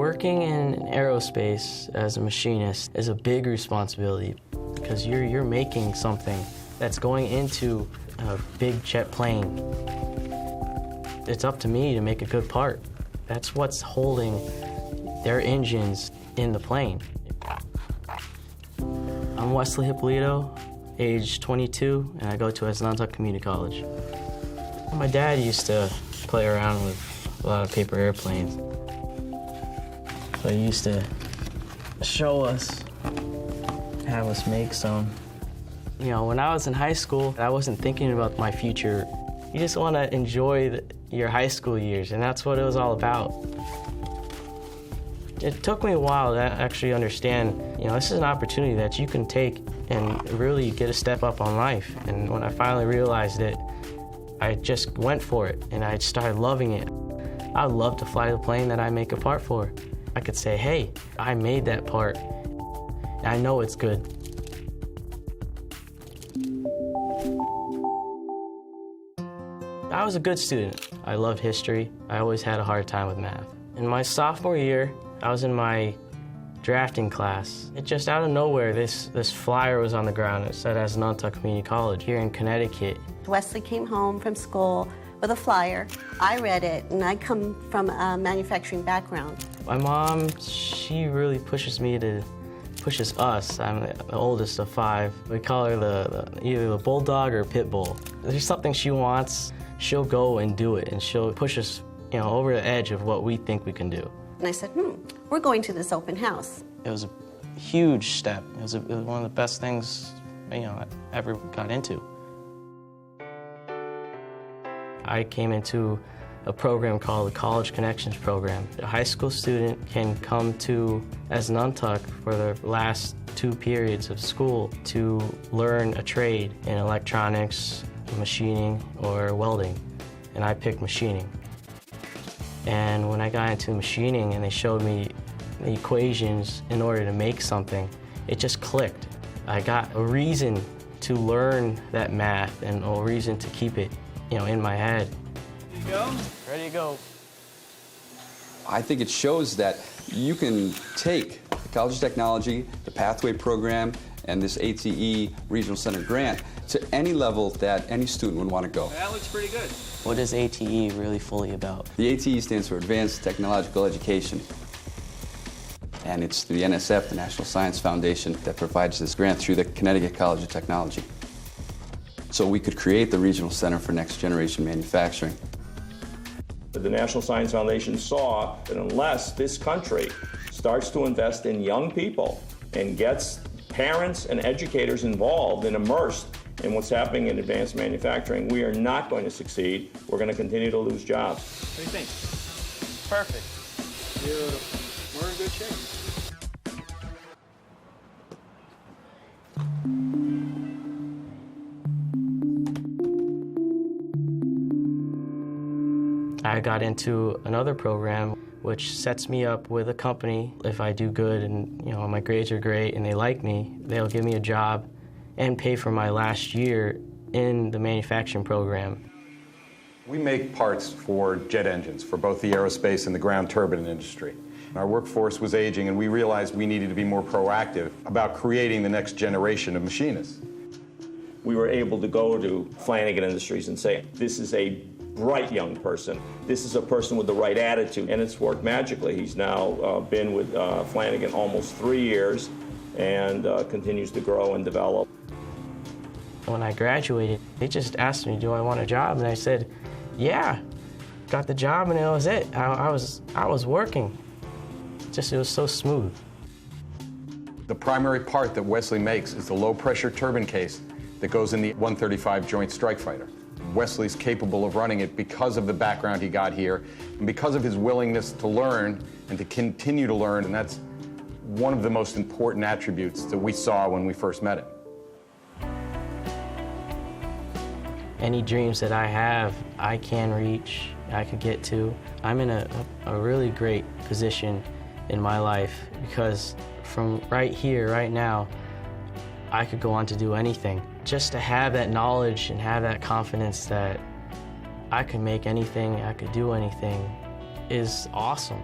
Working in aerospace as a machinist is a big responsibility because you're making something that's going into a big jet plane. It's up to me to make a good part. That's what's holding their engines in the plane. I'm Wesley Hipolito, age 22, and I go to Nantucket Community College. My dad used to play around with a lot of paper airplanes. So he used to show us, have us make some. You know, when I was in high school, I wasn't thinking about my future. You just want to enjoy your high school years, and that's what it was all about. It took me a while to actually understand, you know, this is an opportunity that you can take and really get a step up on life. And when I finally realized it, I just went for it, and I started loving it. I would love to fly the plane that I make a part for. I could say, hey, I made that part, and I know it's good. I was a good student. I loved history. I always had a hard time with math. In my sophomore year, I was in my drafting class. It just out of nowhere, this flyer was on the ground. It said as Nantucket Community College here in Connecticut. Wesley came home from school with a flyer. I read it, and I come from a manufacturing background. My mom, she really pushes us. I'm the oldest of 5. We call her either the bulldog or pit bull. If there's something she wants, she'll go and do it, and she'll push us, you know, over the edge of what we think we can do. And I said, we're going to this open house. It was a huge step. It was one of the best things, you know, I ever got into. I came into a program called the College Connections Program. A high school student can come to Nantucket for the last 2 periods of school to learn a trade in electronics, machining, or welding, and I picked machining. And when I got into machining and they showed me the equations in order to make something, it just clicked. I got a reason to learn that math and a reason to keep it, you know, in my head. Ready to go? Ready to go. I think it shows that you can take the College of Technology, the Pathway Program, and this ATE Regional Center grant to any level that any student would want to go. That looks pretty good. What is ATE really fully about? The ATE stands for Advanced Technological Education. And it's the NSF, the National Science Foundation, that provides this grant through the Connecticut College of Technology. So we could create the Regional Center for Next Generation Manufacturing. The National Science Foundation saw that unless this country starts to invest in young people and gets parents and educators involved and immersed in what's happening in advanced manufacturing, we are not going to succeed. We're going to continue to lose jobs. What do you think? Perfect. Beautiful. We're in good shape. I got into another program which sets me up with a company. If I do good and, you know, my grades are great and they like me, they'll give me a job and pay for my last year in the manufacturing program. We make parts for jet engines for both the aerospace and the ground turbine industry. Our workforce was aging, and we realized we needed to be more proactive about creating the next generation of machinists. We were able to go to Flanagan Industries and say, this is a bright young person. This is a person with the right attitude, and it's worked magically. He's now been with Flanagan almost 3 years and continues to grow and develop. When I graduated, they just asked me, do I want a job? And I said, yeah. Got the job, and that was it. I was working. It was so smooth. The primary part that Wesley makes is the low-pressure turbine case that goes in the 135 Joint Strike Fighter. Wesley's capable of running it because of the background he got here and because of his willingness to learn and to continue to learn, and that's one of the most important attributes that we saw when we first met him. Any dreams that I have, I can reach, I could get to. I'm in a really great position in my life because from right here, right now, I could go on to do anything. Just to have that knowledge and have that confidence that I could make anything, I could do anything is awesome.